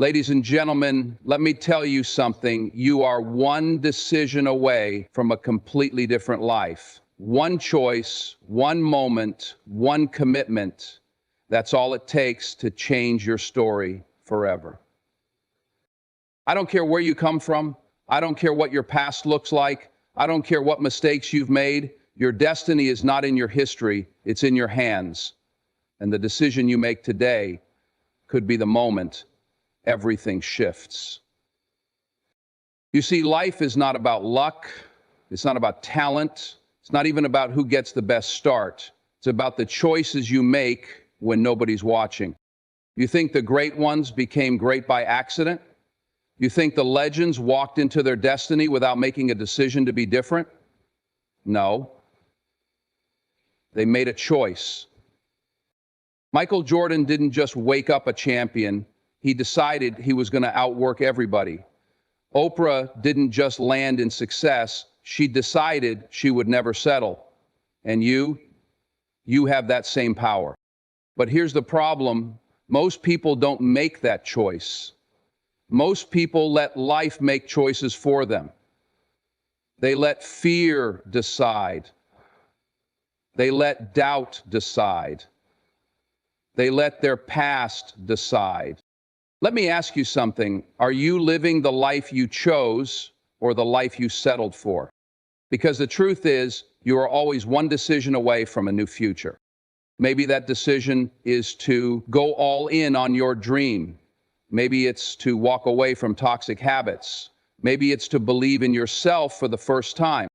Ladies and gentlemen, let me tell you something. You are one decision away from a completely different life. One choice, one moment, one commitment. That's all it takes to change your story forever. I don't care where you come from. I don't care what your past looks like. I don't care what mistakes you've made. Your destiny is not in your history. It's in your hands. And the decision you make today could be the moment everything shifts. You see, life is not about luck. It's not about talent. It's not even about who gets the best start. It's about the choices you make when nobody's watching. You think the great ones became great by accident? You think the legends walked into their destiny without making a decision to be different? No. They made a choice. Michael Jordan didn't just wake up a champion. He decided he was going to outwork everybody. Oprah didn't just land in success. She decided she would never settle. And you have that same power. But here's the problem. Most people don't make that choice. Most people let life make choices for them. They let fear decide. They let doubt decide. They let their past decide. Let me ask you something. Are you living the life you chose or the life you settled for? Because the truth is, you are always one decision away from a new future. Maybe that decision is to go all in on your dream. Maybe it's to walk away from toxic habits. Maybe it's to believe in yourself for the first time.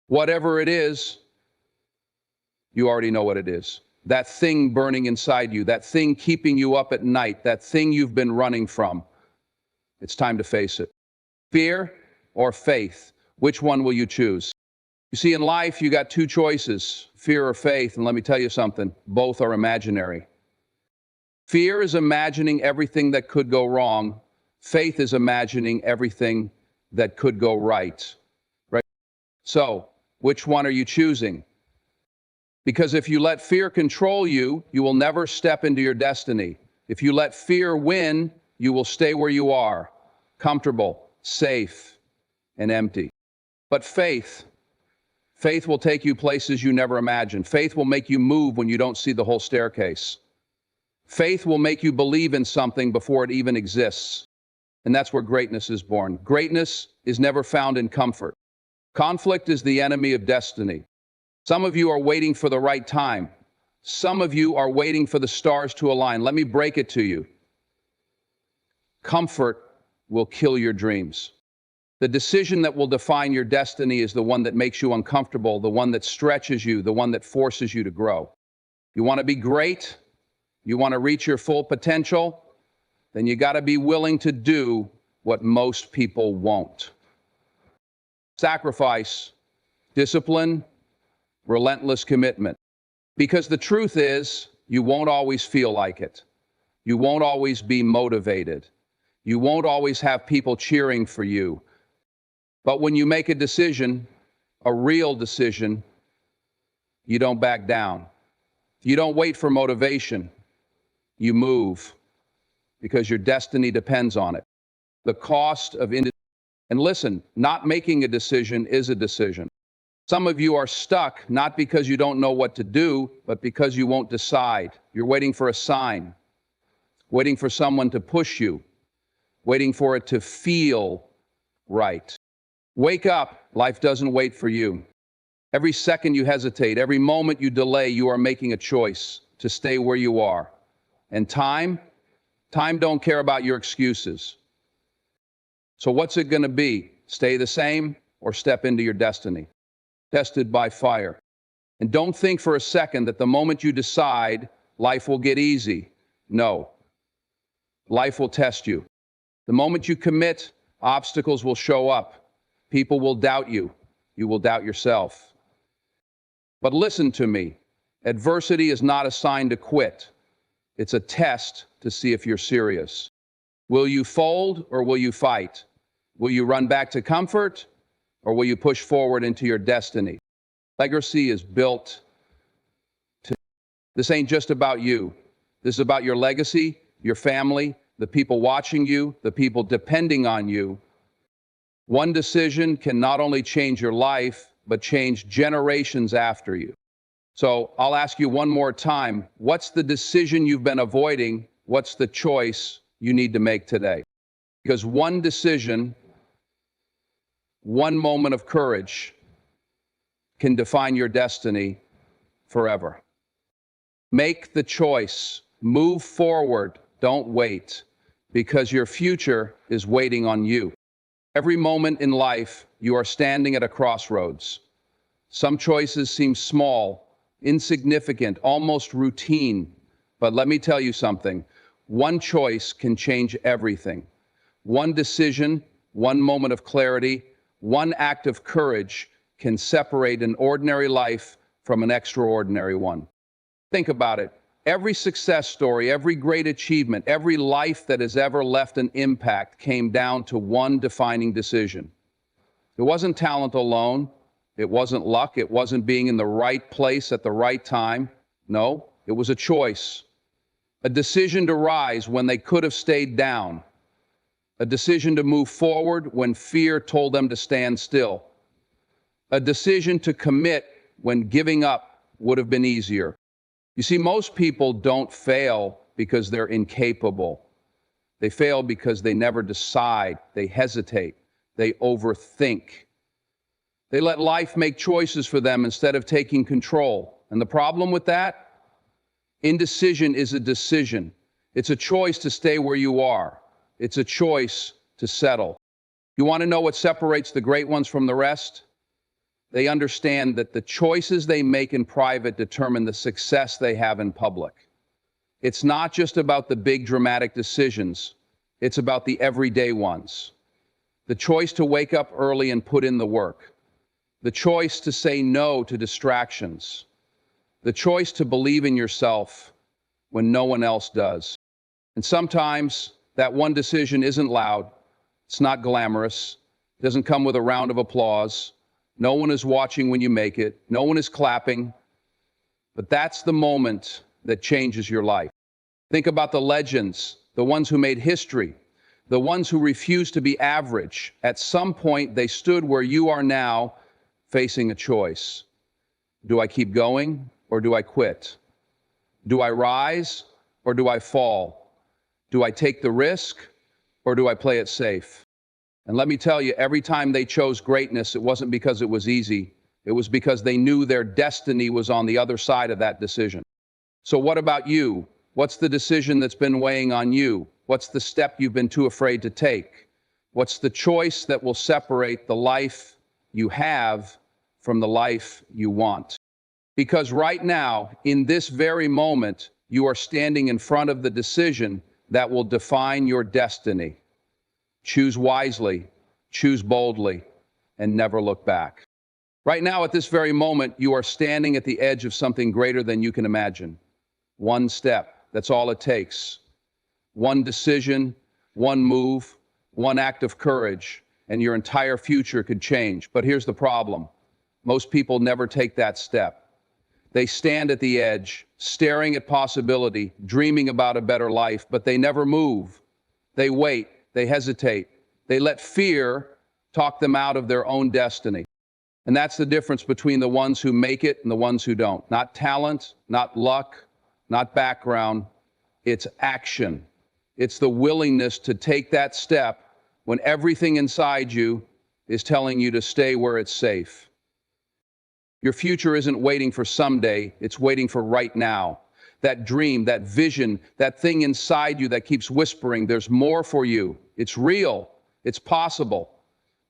Whatever it is, you already know what it is. That thing burning inside you, that thing keeping you up at night, that thing you've been running from. It's time to face it. Fear or faith? Which one will you choose? You see, in life, you got two choices, fear or faith, and let me tell you something, both are imaginary. Fear is imagining everything that could go wrong. Faith is imagining everything that could go right. Right? So, which one are you choosing? Because if you let fear control you, you will never step into your destiny. If you let fear win, you will stay where you are, comfortable, safe, and empty. But faith will take you places you never imagined. Faith will make you move when you don't see the whole staircase. Faith will make you believe in something before it even exists. And that's where greatness is born. Greatness is never found in comfort. Conflict is the enemy of destiny. Some of you are waiting for the right time. Some of you are waiting for the stars to align. Let me break it to you. Comfort will kill your dreams. The decision that will define your destiny is the one that makes you uncomfortable, the one that stretches you, the one that forces you to grow. You want to be great? You want to reach your full potential? Then you got to be willing to do what most people won't. Sacrifice, discipline, relentless commitment. Because the truth is, you won't always feel like it. You won't always be motivated. You won't always have people cheering for you. But when you make a decision, a real decision, you don't back down. You don't wait for motivation. You move because your destiny depends on it. The cost of indecision. And listen, not making a decision is a decision. Some of you are stuck not because you don't know what to do, but because you won't decide. You're waiting for a sign, waiting for someone to push you, waiting for it to feel right. Wake up. Life doesn't wait for you. Every second you hesitate, every moment you delay, you are making a choice to stay where you are. And time don't care about your excuses. So what's it going to be? Stay the same or step into your destiny? Tested by fire. And don't think for a second that the moment you decide, life will get easy. No. Life will test you. The moment you commit, obstacles will show up. People will doubt you. You will doubt yourself. But listen to me. Adversity is not a sign to quit. It's a test to see if you're serious. Will you fold or will you fight? Will you run back to comfort or will you push forward into your destiny? Legacy is built to. This ain't just about you. This is about your legacy, your family, the people watching you, the people depending on you. One decision can not only change your life, but change generations after you. So I'll ask you one more time, what's the decision you've been avoiding? What's the choice you need to make today? Because one decision, one moment of courage can define your destiny forever. Make the choice. Move forward. Don't wait, because your future is waiting on you. Every moment in life, you are standing at a crossroads. Some choices seem small, insignificant, almost routine. But let me tell you something. One choice can change everything. One decision, one moment of clarity, one act of courage can separate an ordinary life from an extraordinary one. Think about it. Every success story, every great achievement, every life that has ever left an impact came down to one defining decision. It wasn't talent alone. It wasn't luck. It wasn't being in the right place at the right time. No, it was a choice. A decision to rise when they could have stayed down. A decision to move forward when fear told them to stand still. A decision to commit when giving up would have been easier. You see, most people don't fail because they're incapable. They fail because they never decide, they hesitate, they overthink. They let life make choices for them instead of taking control. And the problem with that? Indecision is a decision. It's a choice to stay where you are. It's a choice to settle. You want to know what separates the great ones from the rest? They understand that the choices they make in private determine the success they have in public. It's not just about the big dramatic decisions. It's about the everyday ones. The choice to wake up early and put in the work. The choice to say no to distractions. The choice to believe in yourself when no one else does. And sometimes that one decision isn't loud. It's not glamorous. It doesn't come with a round of applause. No one is watching when you make it. No one is clapping. But that's the moment that changes your life. Think about the legends, the ones who made history, the ones who refused to be average. At some point, they stood where you are now, facing a choice. Do I keep going or do I quit? Do I rise or do I fall? Do I take the risk or do I play it safe? And let me tell you, every time they chose greatness, it wasn't because it was easy. It was because they knew their destiny was on the other side of that decision. So what about you? What's the decision that's been weighing on you? What's the step you've been too afraid to take? What's the choice that will separate the life you have from the life you want? Because right now, in this very moment, you are standing in front of the decision that will define your destiny. Choose wisely, choose boldly, and never look back. Right now, at this very moment, you are standing at the edge of something greater than you can imagine. One step, that's all it takes. One decision, one move, one act of courage, and your entire future could change. But here's the problem. Most people never take that step. They stand at the edge, staring at possibility, dreaming about a better life, but they never move. They wait, they hesitate, they let fear talk them out of their own destiny. And that's the difference between the ones who make it and the ones who don't. Not talent, not luck, not background, it's action. It's the willingness to take that step when everything inside you is telling you to stay where it's safe. Your future isn't waiting for someday, it's waiting for right now. That dream, that vision, that thing inside you that keeps whispering, there's more for you. It's real, it's possible,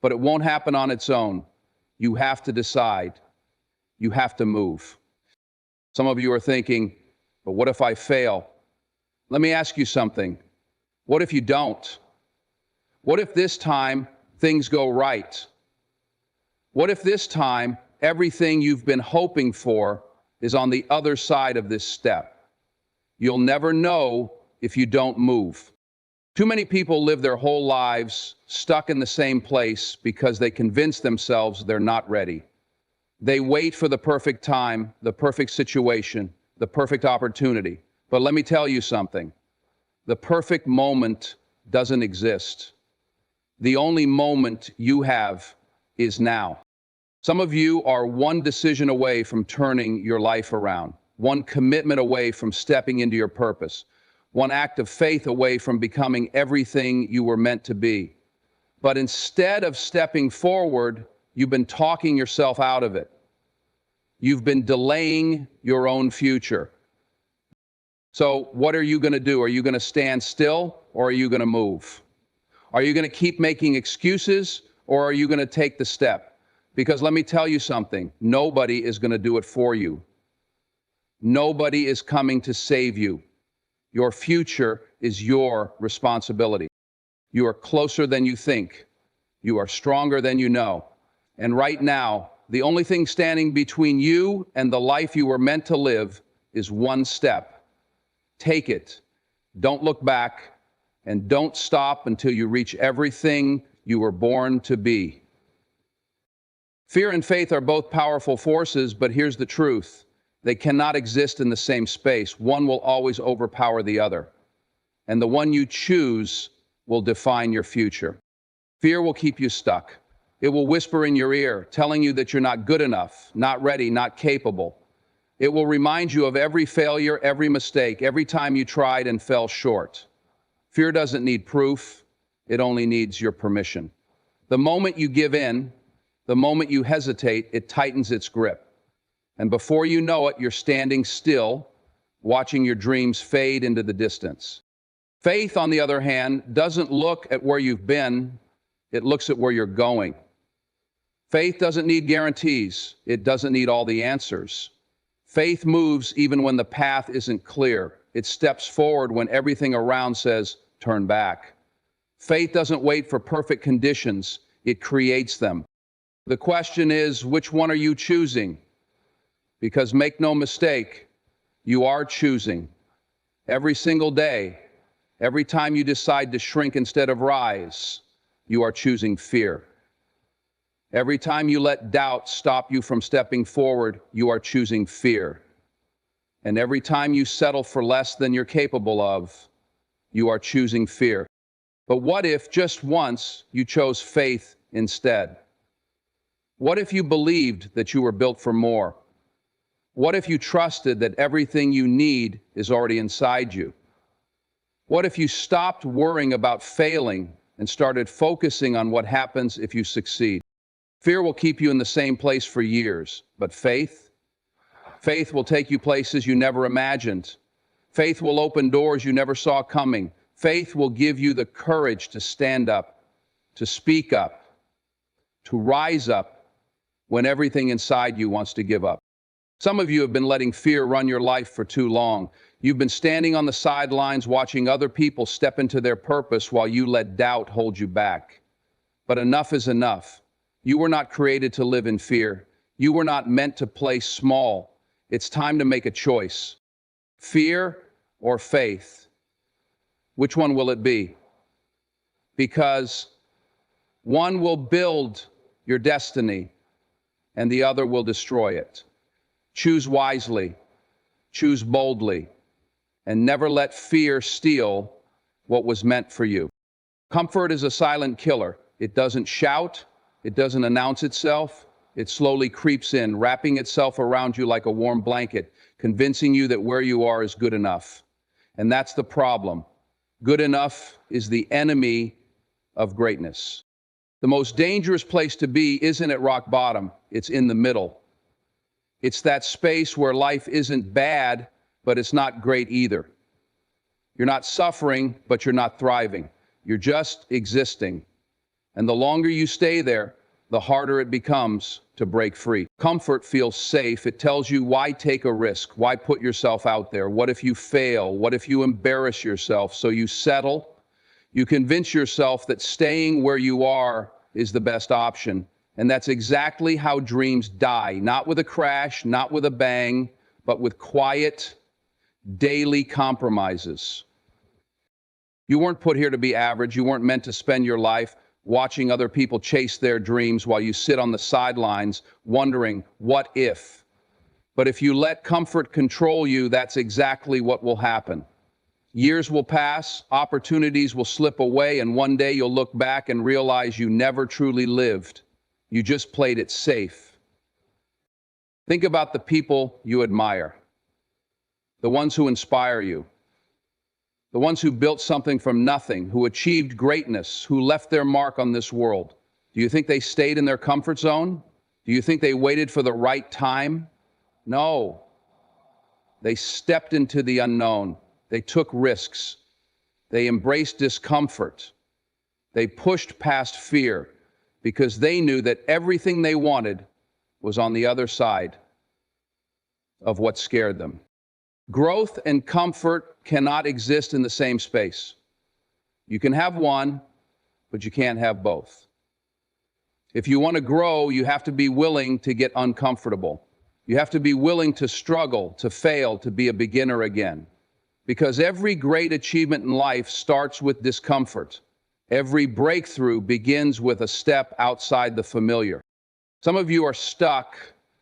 but it won't happen on its own. You have to decide. You have to move. Some of you are thinking, but what if I fail? Let me ask you something. What if you don't? What if this time things go right? What if this time everything you've been hoping for is on the other side of this step? You'll never know if you don't move. Too many people live their whole lives stuck in the same place because they convince themselves they're not ready. They wait for the perfect time, the perfect situation, the perfect opportunity. But let me tell you something. The perfect moment doesn't exist. The only moment you have is now. Some of you are one decision away from turning your life around, one commitment away from stepping into your purpose, one act of faith away from becoming everything you were meant to be. But instead of stepping forward, you've been talking yourself out of it. You've been delaying your own future. So what are you going to do? Are you going to stand still, or are you going to move? Are you going to keep making excuses, or are you going to take the step? Because let me tell you something, nobody is going to do it for you. Nobody is coming to save you. Your future is your responsibility. You are closer than you think. You are stronger than you know. And right now, the only thing standing between you and the life you were meant to live is one step. Take it. Don't look back, and don't stop until you reach everything you were born to be. Fear and faith are both powerful forces, but here's the truth. They cannot exist in the same space. One will always overpower the other. And the one you choose will define your future. Fear will keep you stuck. It will whisper in your ear, telling you that you're not good enough, not ready, not capable. It will remind you of every failure, every mistake, every time you tried and fell short. Fear doesn't need proof. It only needs your permission. The moment you give in, the moment you hesitate, it tightens its grip. And before you know it, you're standing still, watching your dreams fade into the distance. Faith, on the other hand, doesn't look at where you've been, it looks at where you're going. Faith doesn't need guarantees, it doesn't need all the answers. Faith moves even when the path isn't clear. It steps forward when everything around says, turn back. Faith doesn't wait for perfect conditions, it creates them. The question is, which one are you choosing? Because make no mistake, you are choosing. Every single day, every time you decide to shrink instead of rise, you are choosing fear. Every time you let doubt stop you from stepping forward, you are choosing fear. And every time you settle for less than you're capable of, you are choosing fear. But what if just once you chose faith instead? What if you believed that you were built for more? What if you trusted that everything you need is already inside you? What if you stopped worrying about failing and started focusing on what happens if you succeed? Fear will keep you in the same place for years, but faith will take you places you never imagined. Faith will open doors you never saw coming. Faith will give you the courage to stand up, to speak up, to rise up when everything inside you wants to give up. Some of you have been letting fear run your life for too long. You've been standing on the sidelines watching other people step into their purpose while you let doubt hold you back. But enough is enough. You were not created to live in fear. You were not meant to play small. It's time to make a choice. Fear or faith? Which one will it be? Because one will build your destiny and the other will destroy it. Choose wisely, choose boldly, and never let fear steal what was meant for you. Comfort is a silent killer. It doesn't shout, it doesn't announce itself. It slowly creeps in, wrapping itself around you like a warm blanket, convincing you that where you are is good enough. And that's the problem. Good enough is the enemy of greatness. The most dangerous place to be isn't at rock bottom, it's in the middle. It's that space where life isn't bad, but it's not great either. You're not suffering, but you're not thriving. You're just existing. And the longer you stay there, the harder it becomes to break free. Comfort feels safe. It tells you, why take a risk? Why put yourself out there? What if you fail? What if you embarrass yourself? So you settle. You convince yourself that staying where you are is the best option. And that's exactly how dreams die. Not with a crash, not with a bang, but with quiet, daily compromises. You weren't put here to be average. You weren't meant to spend your life watching other people chase their dreams while you sit on the sidelines wondering, what if? But if you let comfort control you, that's exactly what will happen. Years will pass, opportunities will slip away, and one day you'll look back and realize you never truly lived. You just played it safe. Think about the people you admire, the ones who inspire you, the ones who built something from nothing, who achieved greatness, who left their mark on this world. Do you think they stayed in their comfort zone? Do you think they waited for the right time? No. They stepped into the unknown. They took risks. They embraced discomfort. They pushed past fear because they knew that everything they wanted was on the other side of what scared them. Growth and comfort cannot exist in the same space. You can have one, but you can't have both. If you want to grow, you have to be willing to get uncomfortable. You have to be willing to struggle, to fail, to be a beginner again. Because every great achievement in life starts with discomfort. Every breakthrough begins with a step outside the familiar. Some of you are stuck,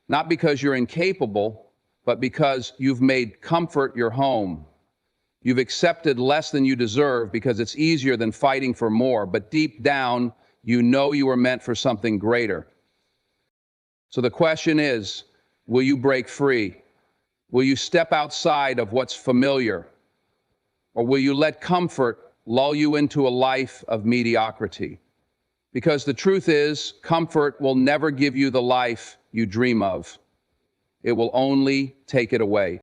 not because you're incapable, but because you've made comfort your home. You've accepted less than you deserve because it's easier than fighting for more, but deep down, you know you were meant for something greater. So the question is, will you break free? Will you step outside of what's familiar? Or will you let comfort lull you into a life of mediocrity? Because the truth is, comfort will never give you the life you dream of. It will only take it away.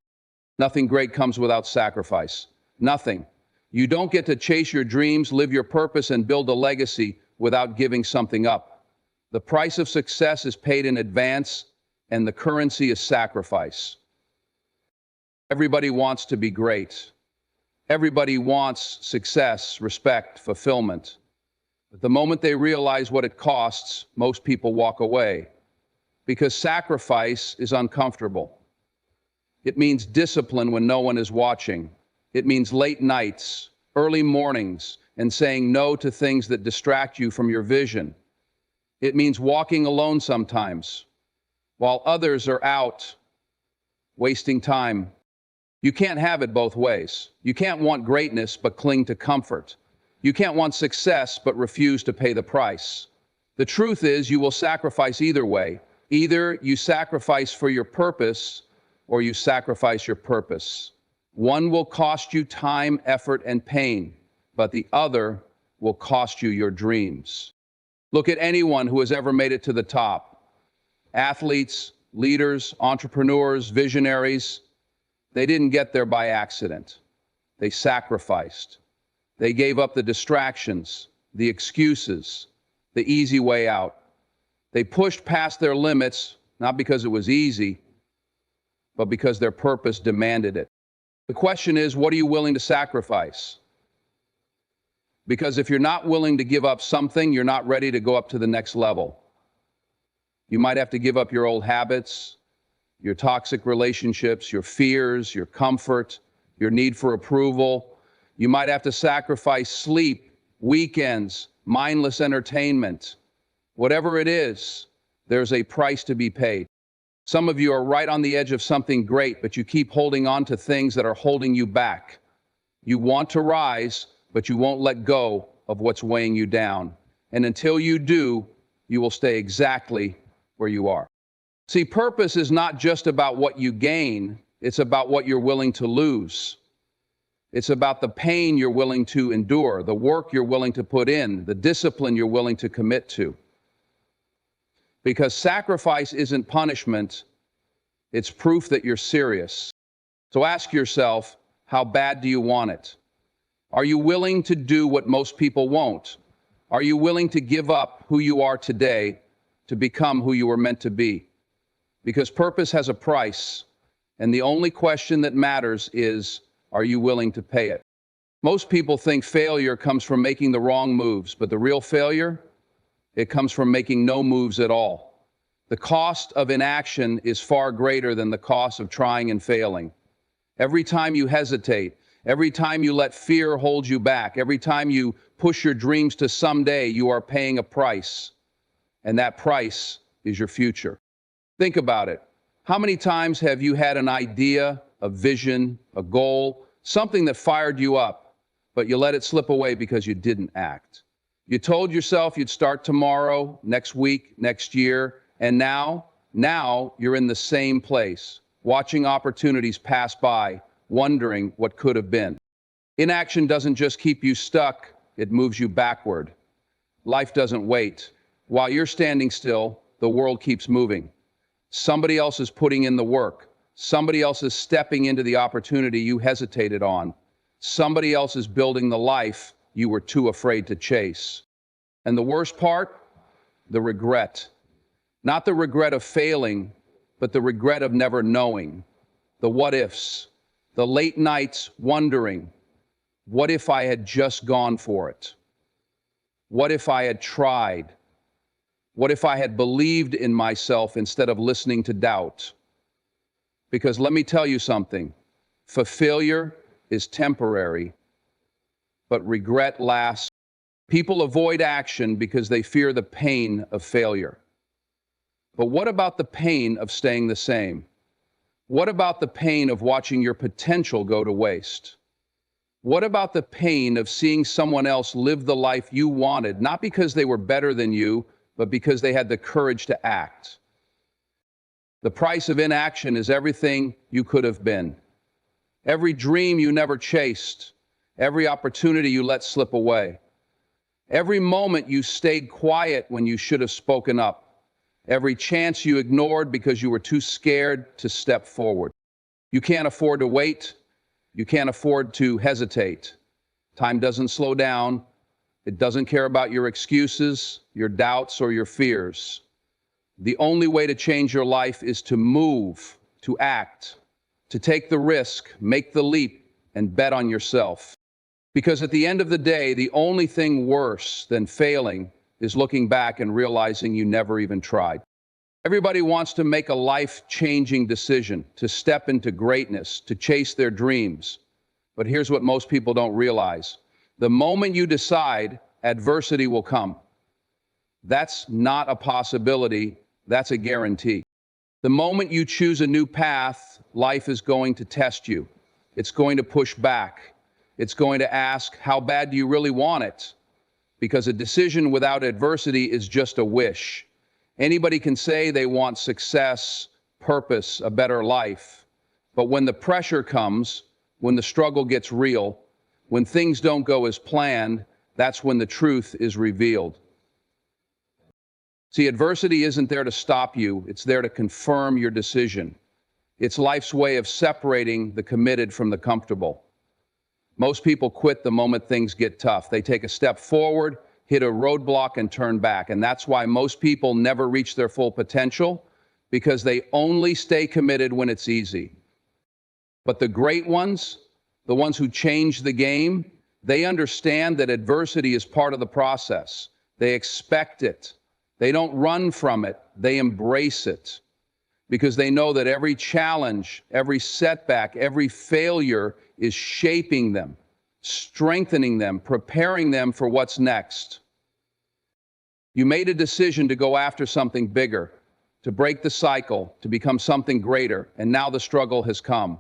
Nothing great comes without sacrifice. Nothing. You don't get to chase your dreams, live your purpose, and build a legacy without giving something up. The price of success is paid in advance, and the currency is sacrifice. Everybody wants to be great. Everybody wants success, respect, fulfillment. But the moment they realize what it costs, most people walk away. Because sacrifice is uncomfortable. It means discipline when no one is watching. It means late nights, early mornings, and saying no to things that distract you from your vision. It means walking alone sometimes, while others are out, wasting time. You can't have it both ways. You can't want greatness but cling to comfort. You can't want success but refuse to pay the price. The truth is, you will sacrifice either way. Either you sacrifice for your purpose or you sacrifice your purpose. One will cost you time, effort, and pain, but the other will cost you your dreams. Look at anyone who has ever made it to the top. Athletes, leaders, entrepreneurs, visionaries. They didn't get there by accident. They sacrificed. They gave up the distractions, the excuses, the easy way out. They pushed past their limits, not because it was easy, but because their purpose demanded it. The question is, what are you willing to sacrifice? Because if you're not willing to give up something, you're not ready to go up to the next level. You might have to give up your old habits, your toxic relationships, your fears, your comfort, your need for approval. You might have to sacrifice sleep, weekends, mindless entertainment. Whatever it is, there's a price to be paid. Some of you are right on the edge of something great, but you keep holding on to things that are holding you back. You want to rise, but you won't let go of what's weighing you down. And until you do, you will stay exactly where you are. See, purpose is not just about what you gain, it's about what you're willing to lose. It's about the pain you're willing to endure, the work you're willing to put in, the discipline you're willing to commit to. Because sacrifice isn't punishment, it's proof that you're serious. So ask yourself, how bad do you want it? Are you willing to do what most people won't? Are you willing to give up who you are today to become who you were meant to be? Because purpose has a price, and the only question that matters is, are you willing to pay it? Most people think failure comes from making the wrong moves, but the real failure, it comes from making no moves at all. The cost of inaction is far greater than the cost of trying and failing. Every time you hesitate, every time you let fear hold you back, every time you push your dreams to someday, you are paying a price. And that price is your future. Think about it. How many times have you had an idea, a vision, a goal, something that fired you up, but you let it slip away because you didn't act. You told yourself you'd start tomorrow, next week, next year, and now you're in the same place, watching opportunities pass by, wondering what could have been. Inaction doesn't just keep you stuck, it moves you backward. Life doesn't wait. While you're standing still, the world keeps moving. Somebody else is putting in the work. Somebody else is stepping into the opportunity you hesitated on. Somebody else is building the life you were too afraid to chase. And the worst part? The regret. Not the regret of failing, but the regret of never knowing. The what ifs. The late nights wondering, what if I had just gone for it? What if I had tried? What if I had believed in myself instead of listening to doubt? Because let me tell you something, failure is temporary, but regret lasts. People avoid action because they fear the pain of failure. But what about the pain of staying the same? What about the pain of watching your potential go to waste? What about the pain of seeing someone else live the life you wanted, not because they were better than you, but because they had the courage to act? The price of inaction is everything you could have been. Every dream you never chased. Every opportunity you let slip away. Every moment you stayed quiet when you should have spoken up. Every chance you ignored because you were too scared to step forward. You can't afford to wait. You can't afford to hesitate. Time doesn't slow down. It doesn't care about your excuses, your doubts, or your fears. The only way to change your life is to move, to act, to take the risk, make the leap, and bet on yourself. Because at the end of the day, the only thing worse than failing is looking back and realizing you never even tried. Everybody wants to make a life-changing decision, to step into greatness, to chase their dreams. But here's what most people don't realize. The moment you decide, adversity will come. That's not a possibility, that's a guarantee. The moment you choose a new path, life is going to test you. It's going to push back. It's going to ask, how bad do you really want it? Because a decision without adversity is just a wish. Anybody can say they want success, purpose, a better life. But when the pressure comes, when the struggle gets real, when things don't go as planned, that's when the truth is revealed. See, adversity isn't there to stop you, it's there to confirm your decision. It's life's way of separating the committed from the comfortable. Most people quit the moment things get tough. They take a step forward, hit a roadblock, and turn back. And that's why most people never reach their full potential, because they only stay committed when it's easy. But the great ones, the ones who change the game, they understand that adversity is part of the process. They expect it. They don't run from it, they embrace it. Because they know that every challenge, every setback, every failure is shaping them, strengthening them, preparing them for what's next. You made a decision to go after something bigger, to break the cycle, to become something greater, and now the struggle has come.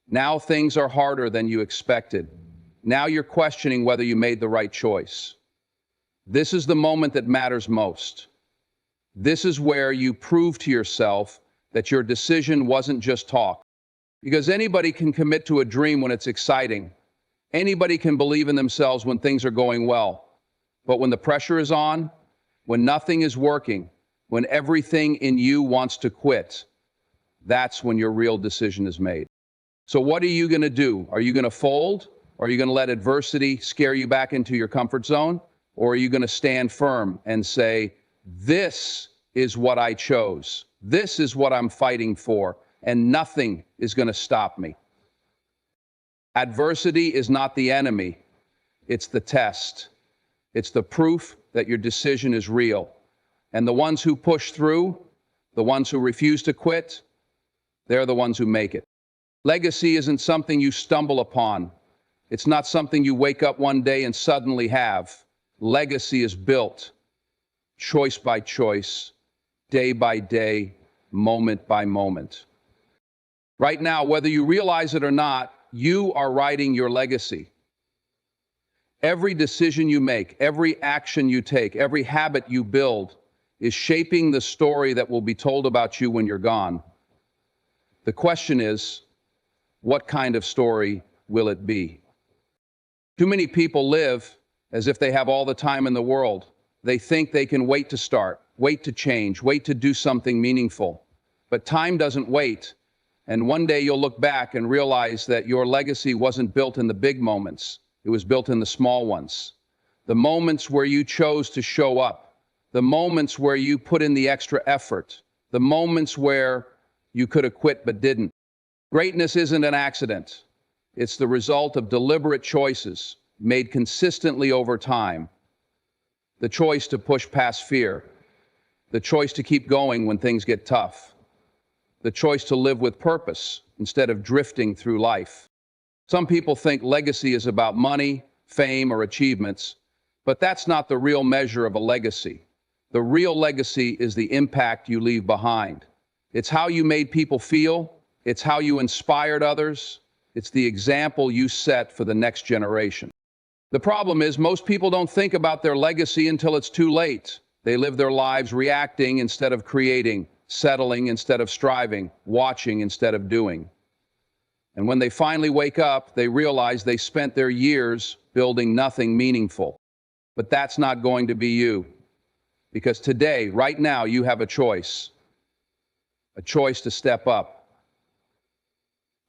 Now things are harder than you expected. Now you're questioning whether you made the right choice. This is the moment that matters most. This is where you prove to yourself that your decision wasn't just talk. Because anybody can commit to a dream when it's exciting. Anybody can believe in themselves when things are going well. But when the pressure is on, when nothing is working, when everything in you wants to quit, that's when your real decision is made. So what are you going to do? Are you going to fold? Or are you going to let adversity scare you back into your comfort zone? Or are you going to stand firm and say, this is what I chose. This is what I'm fighting for, and nothing is going to stop me. Adversity is not the enemy. It's the test. It's the proof that your decision is real. And the ones who push through, the ones who refuse to quit, they're the ones who make it. Legacy isn't something you stumble upon. It's not something you wake up one day and suddenly have. Legacy is built, choice by choice, day by day, moment by moment. Right now, whether you realize it or not, You are writing your legacy. Every decision you make, every action you take, every habit you build is shaping the story that will be told about you when you're gone. The question is, what kind of story will it be? Too many people live as if they have all the time in the world. They think they can wait to start, wait to change, wait to do something meaningful. But time doesn't wait. And one day you'll look back and realize that your legacy wasn't built in the big moments. It was built in the small ones. The moments where you chose to show up. The moments where you put in the extra effort. The moments where you could have quit but didn't. Greatness isn't an accident. It's the result of deliberate choices made consistently over time. The choice to push past fear. The choice to keep going when things get tough. The choice to live with purpose instead of drifting through life. Some people think legacy is about money, fame, or achievements, but that's not the real measure of a legacy. The real legacy is the impact you leave behind. It's how you made people feel. It's how you inspired others. It's the example you set for the next generation. The problem is most people don't think about their legacy until it's too late. They live their lives reacting instead of creating, settling instead of striving, watching instead of doing. And when they finally wake up, they realize they spent their years building nothing meaningful. But that's not going to be you. Because today, right now, you have a choice. A choice to step up.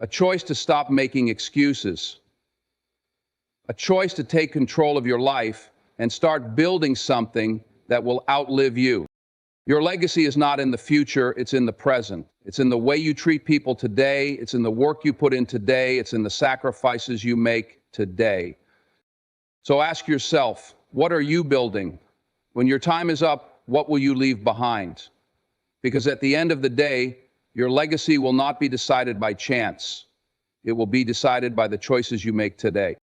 A choice to stop making excuses. A choice to take control of your life and start building something that will outlive you. Your legacy is not in the future, it's in the present. It's in the way you treat people today, it's in the work you put in today, it's in the sacrifices you make today. So ask yourself, what are you building? When your time is up, what will you leave behind? Because at the end of the day, your legacy will not be decided by chance. It will be decided by the choices you make today.